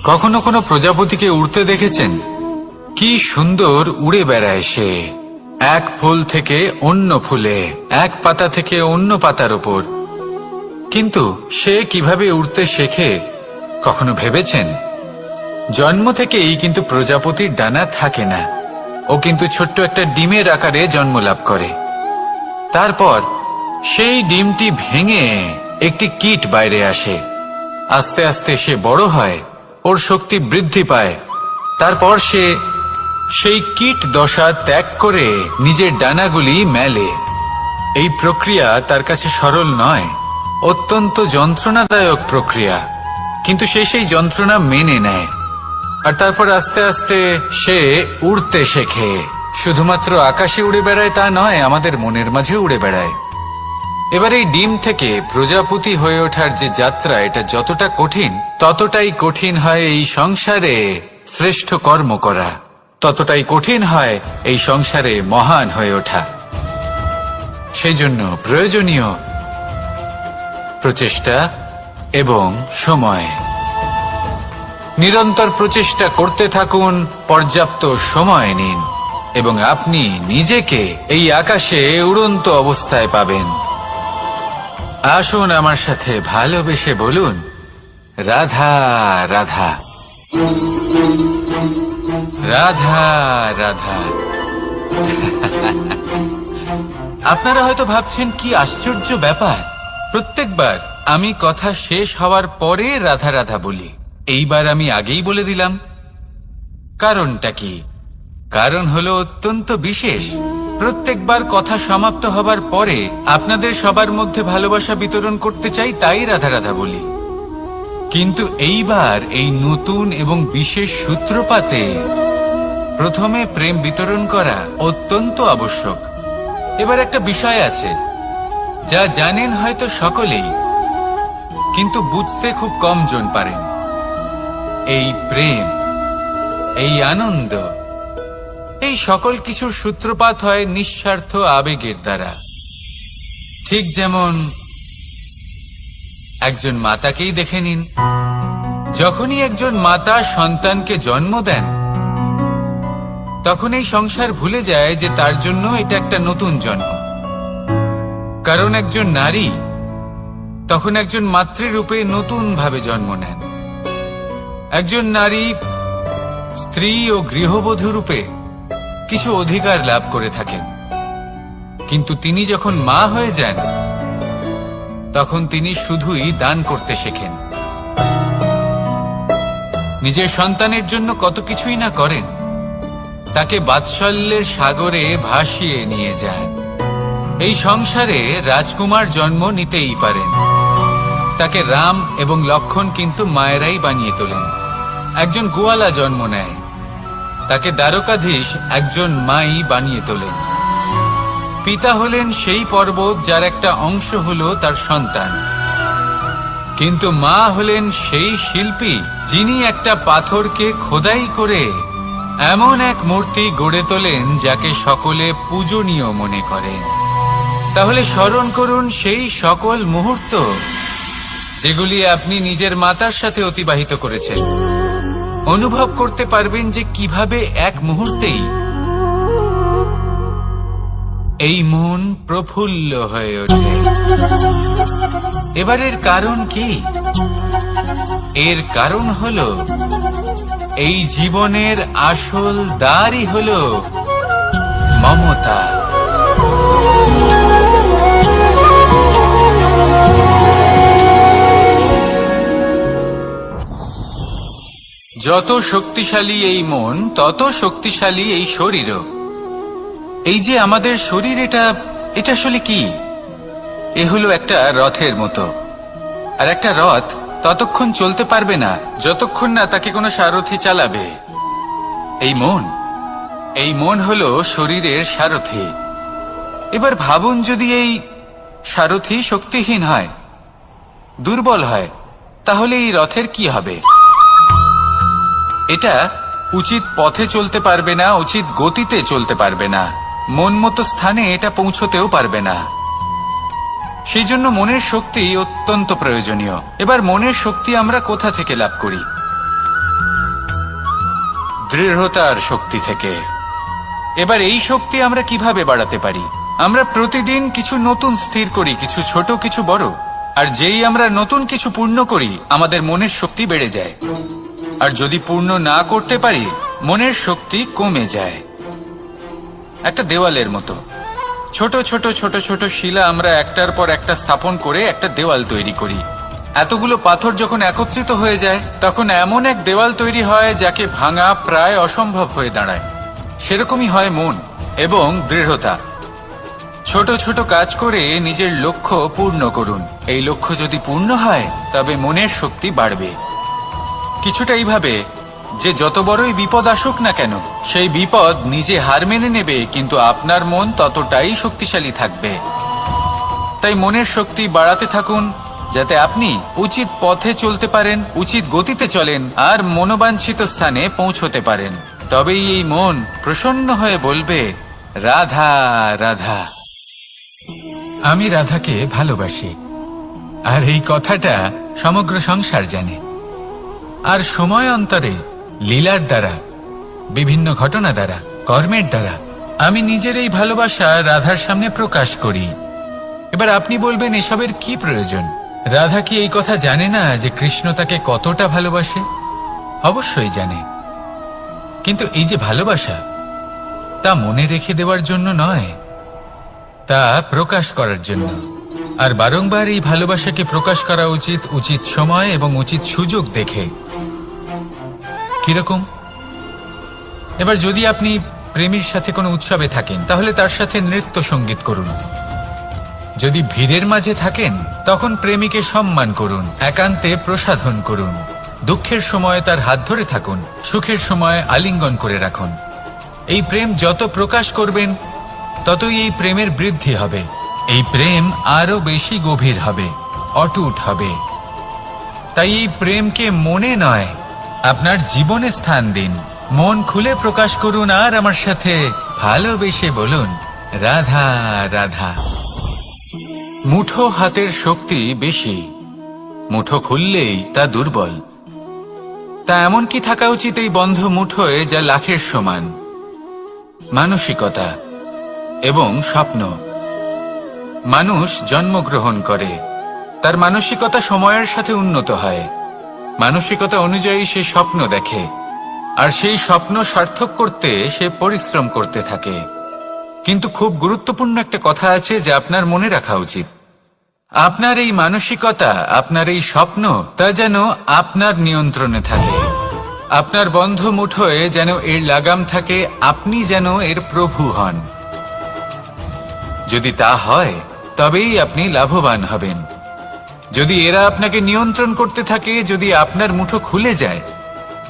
কখনো কোনো প্রজাপতিকে উড়তে দেখেছেন? কি সুন্দর উড়ে বেড়ায় সে, এক ফুল থেকে অন্য ফুলে, এক পাতা থেকে অন্য পাতার উপর। কিন্তু সে কিভাবে উড়তে শেখে কখনো ভেবেছেন? জন্ম থেকেই কিন্তু প্রজাপতির ডানা থাকে না, ও কিন্তু ছোট্ট একটা ডিমের আকারে জন্ম লাভ করে। তারপর সেই ডিমটি ভেঙে একটি কীট বাইরে আসে। আস্তে আস্তে সে বড় হয়, ওর শক্তি বৃদ্ধি পায়। তারপর সে সেই কীট দশা ত্যাগ করে নিজের ডানাগুলি মেলে। এই প্রক্রিয়া তার কাছে সরল নয়, অত্যন্ত যন্ত্রণাদায়ক প্রক্রিয়া, কিন্তু সে সেই যন্ত্রণা মেনে নেয়। আর তারপর আস্তে আস্তে সে উড়তে শেখে। শুধুমাত্র আকাশে উড়ে বেড়ায় তা নয়, আমাদের মনের মাঝে উড়ে বেড়ায়। এবার এই ডিম থেকে প্রজাপতি হয়ে ওঠার যে যাত্রা, এটা যতটা কঠিন, ততটাই কঠিন হয় এই সংসারে শ্রেষ্ঠ কর্ম করা, ততটাই কঠিন হয় এই সংসারে মহান হয়ে ওঠা। সেই জন্য প্রয়োজনীয় প্রচেষ্টা এবং সময়। নিরন্তর প্রচেষ্টা করতে থাকুন, পর্যাপ্ত সময় নিন, এবং আপনি নিজেকে এই আকাশে উড়ন্ত অবস্থায় পাবেন। আসুন আমার সাথে ভালোবেসে বলুন, রাধা রাধা, রাধা রাধা। আপনারা হয়তো ভাবছেন কি আশ্চর্য ব্যাপার, প্রত্যেকবার আমি কথা শেষ হওয়ার পরে রাধা রাধা বলি। এইবার আমি আগেই বলে দিলাম। কারণটা কি? কারণ হলো অত্যন্ত বিশেষ। প্রত্যেকবার কথা সমাপ্ত হবার পরে আপনাদের সবার মধ্যে ভালোবাসা বিতরণ করতে চাই, তাই রাধা রাধা বলি। কিন্তু এইবার এই নতুন এবং বিশেষ সূত্রপাতে প্রথমে প্রেম বিতরণ করা অত্যন্ত আবশ্যক। এবার একটা বিষয় আছে যা জানেন হয়তো সকলেই, কিন্তু বুঝতে খুব কম জন পারেন। এই প্রেম, এই আনন্দ, এই সকল কিছুর সূত্রপাত হয় নিঃস্বার্থ আবেগের দ্বারা। ঠিক যেমন একজন মাতাকেই দেখে নিন। যখনই একজন মাতা সন্তানকে জন্ম দেন, তখন এই সংসার ভুলে যায় যে তার জন্য এটা একটা নতুন জন্ম। কারণ একজন নারী তখন একজন মাতৃরূপে নতুন ভাবে জন্ম নেন। একজন নারী স্ত্রী ও গৃহবধূ রূপে কিছু অধিকার লাভ করে থাকেন, কিন্তু তিনি যখন মা হয়ে যান, তখন তিনি শুধুই দান করতে শেখেন। নিজের সন্তানের জন্য কত কিছুই না করেন, তাকে বাৎসল্যের সাগরে ভাসিয়ে নিয়ে যান। এই সংসারে রাজকুমার জন্ম নিতেই পারেন, তাকে রাম এবং লক্ষণ কিন্তু মায়েরাই বানিয়ে তোলেন। একজন গোয়ালা জন্ম নেয়, তাকে দ্বারকাধীশ একজন মাই বানিয়ে তোলেন। পিতা হলেন সেই পর্বত যার একটা অংশ হলো তার সন্তান, কিন্তু মা হলেন সেই শিল্পী যিনি একটা পাথরকে খোদাই করে এমন এক মূর্তি গড়ে তোলেন যাকে সকলে পূজনীয় মনে করেন। তাহলে স্মরণ করুন সেই সকল মুহূর্ত যেগুলি আপনি নিজের মাতার সাথে অতিবাহিত করেছেন। অনুভব করতে পারবেন যে কিভাবে এক মুহূর্তেই এই মন প্রফুল্ল হয়ে ওঠে। এবারের কারণ কি? এর কারণ হলো এই জীবনের আসল দ্বারই হলো মমতা। যত শক্তিশালী এই মন, তত শক্তিশালী এই শরীরও। এই যে আমাদের শরীর, এটা আসলে কি? এ হলো একটা রথের মতো। আর একটা রথ ততক্ষণ চলতে পারবে না যতক্ষণ না তাকে কোনো সারথি চালাবে। এই মন হলো শরীরের সারথি। এবার ভাবুন, যদি এই সারথি শক্তিহীন হয়, দুর্বল হয়, তাহলে এই রথের কি হবে? এটা উচিত পথে চলতে পারবে না, উচিত গতিতে চলতে পারবে না, মন মতো স্থানে এটা পৌঁছতেও পারবে না। সেই জন্য মনের শক্তি অত্যন্ত প্রয়োজনীয়। এবার মনের শক্তি আমরা কোথা থেকে লাভ করি? দৃঢ়তার শক্তি থেকে। এবার এই শক্তি আমরা কিভাবে বাড়াতে পারি? আমরা প্রতিদিন কিছু নতুন স্থির করি, কিছু ছোট কিছু বড়। আর যেই আমরা নতুন কিছু পূর্ণ করি, আমাদের মনের শক্তি বেড়ে যায়। আর যদি পূর্ণ না করতে পারি, মনের শক্তি কমে যায়। একটা দেওয়ালের মতো ছোট ছোট ছোট ছোট শিলা আমরা একটার পর একটা স্থাপন করে একটা দেওয়াল তৈরি করি। এতগুলো পাথর যখন একত্রিত হয়ে যায়, তখন এমন এক দেওয়াল তৈরি হয় যাকে ভাঙা প্রায় অসম্ভব হয়ে দাঁড়ায়। সেরকমই হয় মন এবং দৃঢ়তা। ছোট ছোট কাজ করে নিজের লক্ষ্য পূর্ণ করুন। এই লক্ষ্য যদি পূর্ণ হয়, তবে মনের শক্তি বাড়বে। কিছুটা এইভাবে যে যত বড়ই বিপদ আসুক না কেন, সেই বিপদ নিজে হার মেনে নেবে, কিন্তু আপনার মন ততটাই শক্তিশালী থাকবে। তাই মনের শক্তি বাড়াতে থাকুন, যাতে আপনি উচিত পথে চলতে পারেন, উচিত গতিতে চলেন আর মনোবাঞ্ছিত স্থানে পৌঁছতে পারেন। তবেই এই মন প্রসন্ন হয়ে বলবে, রাধা রাধা। আমি রাধাকে ভালোবাসি, আর এই কথাটা সমগ্র সংসার জানে। আর সময় অন্তরে লীলার দ্বারা, বিভিন্ন ঘটনা দ্বারা, কর্মের দ্বারা আমি নিজের এই ভালোবাসা রাধার সামনে প্রকাশ করি। এবার আপনি বলবেন, এসবের কি প্রয়োজন? রাধা কি এই কথা জানে না যে কৃষ্ণ তাকে কতটা ভালোবাসে? অবশ্যই জানে, কিন্তু এই যে ভালোবাসা, তা মনে রেখে দেওয়ার জন্য নয়, তা প্রকাশ করার জন্য। আর বারংবার এই ভালোবাসাকে প্রকাশ করা উচিত, উচিত সময় এবং উচিত সুযোগ দেখে। কিরকম? এবার যদি আপনি প্রেমীর সাথে কোনো উৎসবে থাকেন, তাহলে তার সাথে নৃত্য সঙ্গীত করুন। যদি ভিড়ের মাঝে থাকেন, তখন প্রেমীকে সম্মান করুন, একান্তে প্রসাধন করুন। দুঃখের সময় তার হাত ধরে থাকুন, সুখের সময় আলিঙ্গন করে রাখুন। এই প্রেম যত প্রকাশ করবেন, ততই এই প্রেমের বৃদ্ধি হবে। এই প্রেম আরো বেশি গভীর হবে, অটুট হবে। তাই এই প্রেমকে মনে নয়, আপনার জীবনে স্থান দিন। মন খুলে প্রকাশ করুন আর আমার সাথে ভালোবেসে বলুন, রাধা রাধা। মুঠো হাতের শক্তি বেশি, মুঠো খুললেই তা দুর্বল। তা এমন কি থাকা উচিত এই বন্ধ মুঠোয় যা লাখের সমান? মানসিকতা এবং স্বপ্ন। মানুষ জন্মগ্রহণ করে, তার মানসিকতা সময়ের সাথে উন্নত হয়। মানসিকতা অনুযায়ী সে স্বপ্ন দেখে, আর সেই স্বপ্ন সার্থক করতে সে পরিশ্রম করতে থাকে। কিন্তু খুব গুরুত্বপূর্ণ একটা কথা আছে যা আপনার মনে রাখা উচিত। আপনার এই মানসিকতা, আপনার এই স্বপ্ন, তা যেন আপনার নিয়ন্ত্রণে থাকে। আপনার বন্ধ মুঠোয় যেন এর লাগাম থাকে, আপনি যেন এর প্রভু হন। যদি তা হয়, তবেই আপনি লাভবান হবেন। যদি এরা আপনাকে নিয়ন্ত্রণ করতে থাকে, যদি আপনার মুঠো খুলে যায়,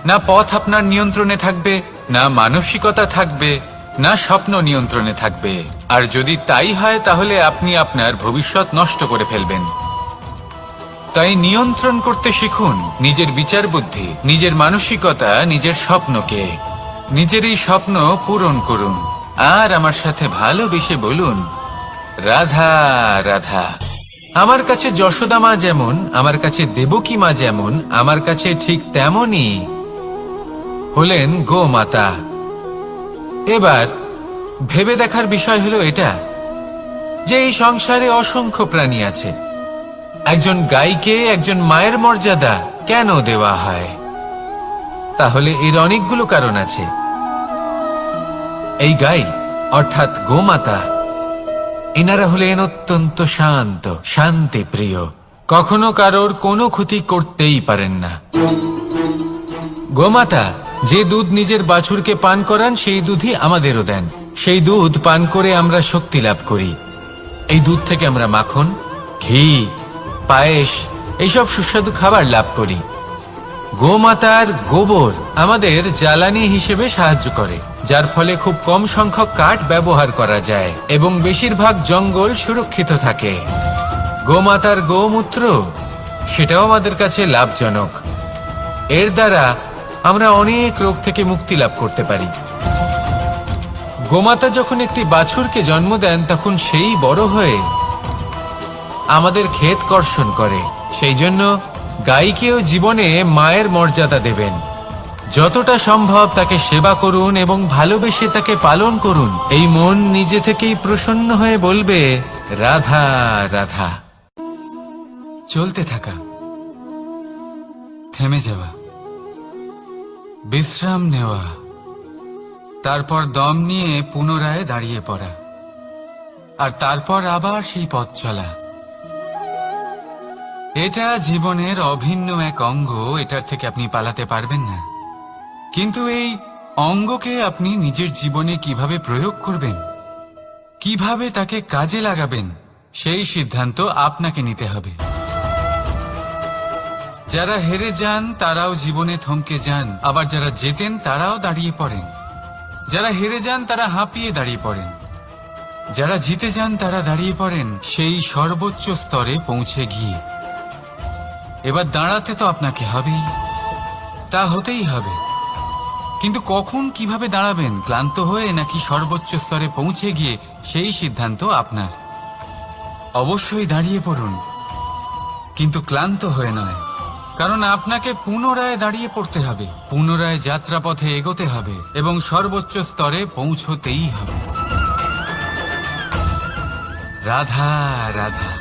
না পথ আপনার নিয়ন্ত্রণে থাকবে, না মানসিকতা থাকবে, না স্বপ্ন নিয়ন্ত্রণে থাকবে। আর যদি তাই হয়, তাহলে আপনি আপনার ভবিষ্যৎ নষ্ট করে ফেলবেন। তাই নিয়ন্ত্রণ করতে শিখুন নিজের বিচার বুদ্ধি, নিজের মানসিকতা, নিজের স্বপ্নকে। নিজের এই স্বপ্ন পূরণ করুন আর আমার সাথে ভালোবেসে বলুন, রাধা রাধা। আমার কাছে যশোদা মা যেমন, আমার কাছে দেবকী মা যেমন, আমার কাছে ঠিক তেমনই হলেন গোমাতা। এবার ভেবে দেখার বিষয় হলো এটা, যে এই সংসারে অসংখ্য প্রাণী আছে। একজন গাইকে একজন মায়ের মর্যাদা কেন দেওয়া হয়? তাহলে এর অনেকগুলো কারণ আছে। এই গাই অর্থাৎ গোমাতা, এনারা হলেন অত্যন্ত শান্ত, শান্তি প্রিয়, কখনো কারোর কোনো ক্ষতি করতেই পারেন না। গোমাতা যে দুধ নিজের বাছুরকে পান করান, সেই দুধই আমাদেরও দেন। সেই দুধ পান করে আমরা শক্তি লাভ করি। এই দুধ থেকে আমরা মাখন, ঘি, পায়েস, এইসব সুস্বাদু খাবার লাভ করি। গোমাতার গোবর আমাদের জ্বালানি হিসেবে সাহায্য করে, যার ফলে খুব কম সংখ্যক কাঠ ব্যবহার করা যায় এবং বেশিরভাগ জঙ্গল সুরক্ষিত থাকে। গোমাতার গোমূত্র, সেটাও আমাদের কাছে লাভজনক। এর দ্বারা আমরা অনেক রোগ থেকে মুক্তি লাভ করতে পারি। গোমাতা যখন একটি বাছুরকে জন্ম দেন, তখন সেই বড় হয়ে আমাদের ক্ষেত কর্ষণ করে। সেই জন্য গাইকেও জীবনে মায়ের মর্যাদা দেবেন। যতটা সম্ভব তাকে সেবা করুন এবং ভালোবেসে তাকে পালন করুন। এই মন নিজে থেকেই প্রসন্ন হয়ে বলবে, রাধা রাধা। চলতে থাকা, থেমে যাওয়া, বিশ্রাম নেওয়া, তারপর দম নিয়ে পুনরায় দাঁড়িয়ে পড়া, আর তারপর আবার সেই পথ চলা। এটা জীবনের অভিন্ন এক অঙ্গ, এটার থেকে আপনি পালাতে পারবেন না। কিন্তু এই অঙ্গকে আপনি নিজের জীবনে কিভাবে প্রয়োগ করবেন, কিভাবে তাকে কাজে লাগাবেন, সেই সিদ্ধান্ত আপনাকে নিতে হবে। যারা হেরে যান তারাও জীবনে থমকে যান, আবার যারা জেতেন তারাও দাঁড়িয়ে পড়েন। যারা হেরে যান তারা হাঁপিয়ে দাঁড়িয়ে পড়েন, যারা জিতে যান তারা দাঁড়িয়ে পড়েন সেই সর্বোচ্চ স্তরে পৌঁছে গিয়ে। এবার দাঁড়াতে তো আপনাকে হবেই, তা হতেই হবে। কিন্তু কখন কিভাবে দাঁড়াবেন, ক্লান্ত হয়ে নাকি সর্বোচ্চ স্তরে পৌঁছে গিয়ে, সেই সিদ্ধান্ত আপনার। অবশ্যই দাঁড়িয়ে পড়ুন, কিন্তু ক্লান্ত হয়ে নয়, কারণ আপনাকে পুনরায় দাঁড়িয়ে পড়তে হবে, পুনরায় যাত্রাপথে এগোতে হবে এবং সর্বোচ্চ স্তরে পৌঁছতেই হবে। রাধা রাধা।